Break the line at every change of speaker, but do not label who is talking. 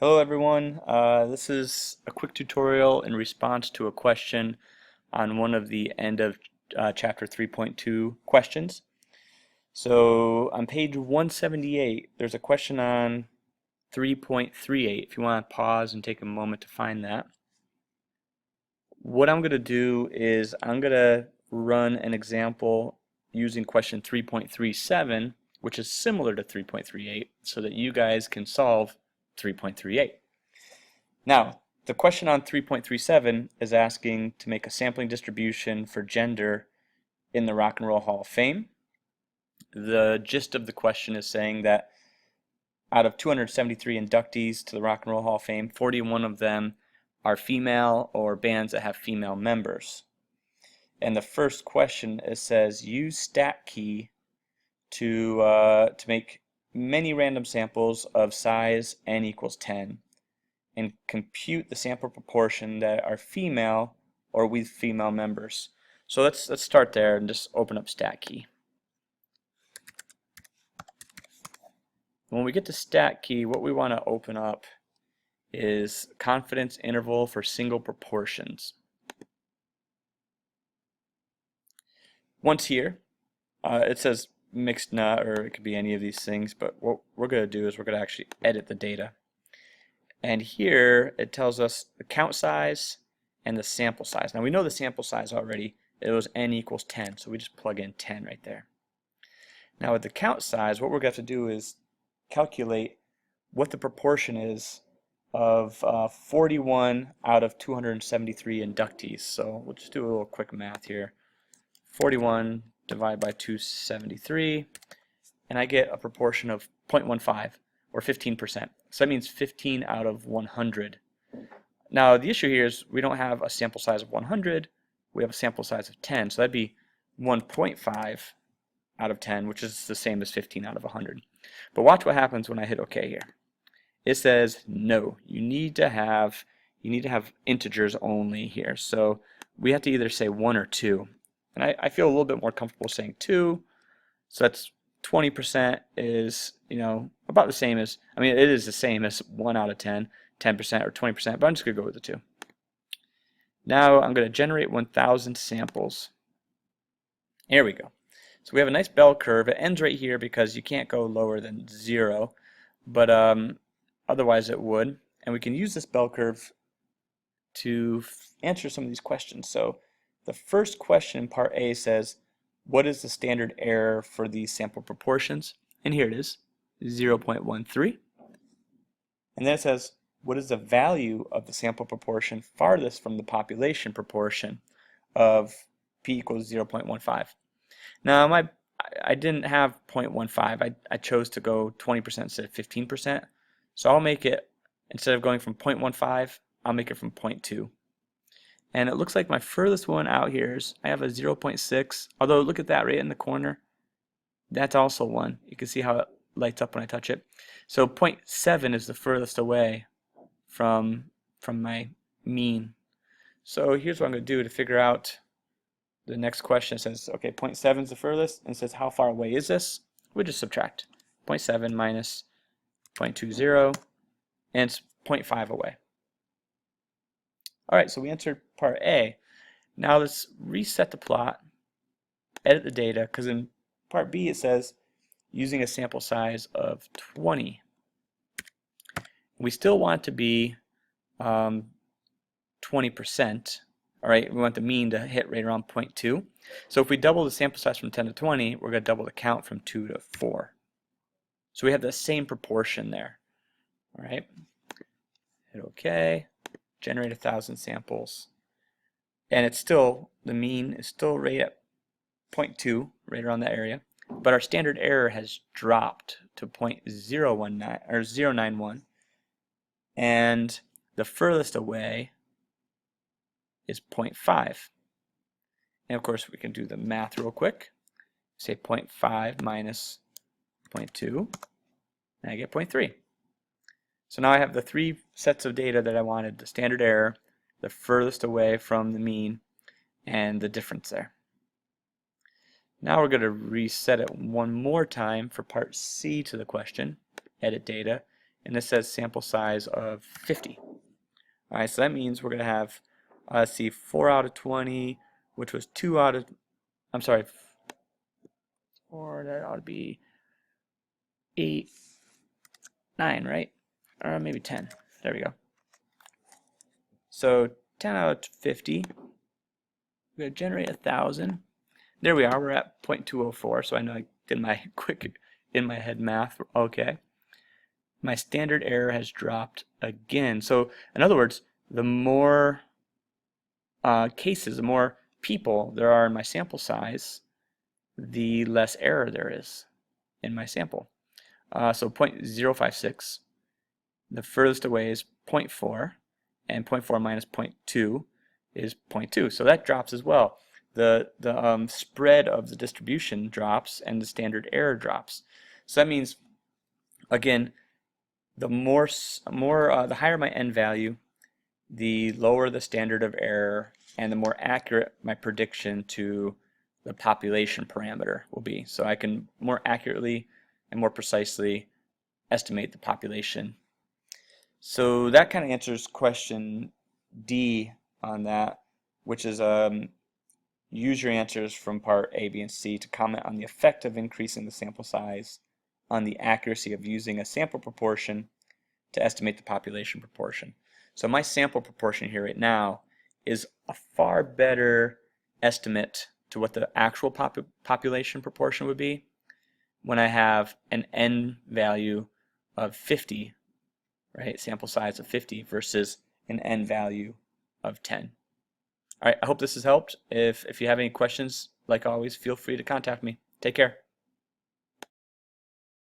Hello everyone, this is a quick tutorial in response to a question on one of the end of chapter 3.2 questions. So on page 178 there's a question on 3.38 if you want to pause and take a moment to find that. What I'm going to do is I'm going to run an example using question 3.37, which is similar to 3.38, so that you guys can solve 3.38. Now, the question on 3.37 is asking to make a sampling distribution for gender in the Rock and Roll Hall of Fame. The gist of the question is saying that out of 273 inductees to the Rock and Roll Hall of Fame, 41 of them are female or bands that have female members. And the first question, it says use StatKey to make many random samples of size n equals 10 and compute the sample proportion that are female or with female members. So let's start there and just open up StatKey. When we get to StatKey, what we want to open up is confidence interval for single proportions. Once here, it says mixed nut, or it could be any of these things, but what we're going to do is we're going to actually edit the data. And here it tells us the count size and the sample size. Now we know the sample size already. It was n equals 10, so we just plug in 10 right there. Now with the count size, what we're going to have to do is calculate what the proportion is of 41 out of 273 inductees. So we'll just do a little quick math here. 41 divided by 273, and I get a proportion of 0.15 or 15%. So that means 15 out of 100. Now the issue here is we don't have a sample size of 100, we have a sample size of 10, so that'd be 1.5 out of 10, which is the same as 15 out of 100. But watch what happens when I hit OK here. It says no, you need to have integers only here. So we have to either say 1 or 2. And I feel a little bit more comfortable saying 2. So that's 20% is, about the same as, it is the same as 1 out of 10, 10% or 20%, but I'm just going to go with the 2. Now I'm going to generate 1,000 samples. Here we go. So we have a nice bell curve. It ends right here because you can't go lower than 0, but otherwise it would. And we can use this bell curve to answer some of these questions. So the first question in part A says, what is the standard error for these sample proportions? And here it is, 0.13. And then it says, what is the value of the sample proportion farthest from the population proportion of p equals 0.15? Now I didn't have 0.15. I chose to go 20% instead of 15%. So I'll make it, instead of going from 0.15, I'll make it from 0.2. And it looks like my furthest one out here is, I have a 0.6, although look at that right in the corner. That's also 1. You can see how it lights up when I touch it. So 0.7 is the furthest away from my mean. So here's what I'm going to do to figure out the next question. It says, okay, 0.7 is the furthest, and it says how far away is this? We just subtract 0.7 minus 0.20, and it's 0.5 away. Alright, so we answered part A. Now let's reset the plot, edit the data, because in part B it says using a sample size of 20. We still want to be 20%. Alright, we want the mean to hit right around 0.2. So if we double the sample size from 10 to 20, we're going to double the count from 2 to 4. So we have the same proportion there. Alright, hit OK. Generate 1,000 samples, and it's still, the mean is still right at 0.2, right around that area, but our standard error has dropped to 0.019 or 0.091, and the furthest away is 0.5. And of course we can do the math real quick. Say 0.5 minus 0.2, and I get 0.3. So now I have the 3 sets of data that I wanted, the standard error, the furthest away from the mean, and the difference there. Now we're going to reset it one more time for part C to the question, edit data, and this says sample size of 50. Alright, so that means we're going to have, let's see, 4 out of 20, which was 2 out of, I'm sorry, 4, that ought to be 8, 9, right? Or maybe 10. There we go. So 10 out of 50, we're going to generate 1,000. There we are, we're at 0.204, so I know I did my quick in my head math. Okay. My standard error has dropped again. So in other words, the more cases, the more people there are in my sample size, the less error there is in my sample. So 0.056, the furthest away is 0.4, and 0.4 minus 0.2 is 0.2. So that drops as well. The spread of the distribution drops and the standard error drops. So that means, again, the higher my n value, the lower the standard of error, and the more accurate my prediction to the population parameter will be. So I can more accurately and more precisely estimate the population. So that kind of answers question D on that, which is use your answers from part A, B, and C to comment on the effect of increasing the sample size on the accuracy of using a sample proportion to estimate the population proportion. So my sample proportion here right now is a far better estimate to what the actual population proportion would be when I have an n value of 50, right? Sample size of 50 versus an n value of 10. All right, I hope this has helped. If you have any questions, like always, feel free to contact me. Take care.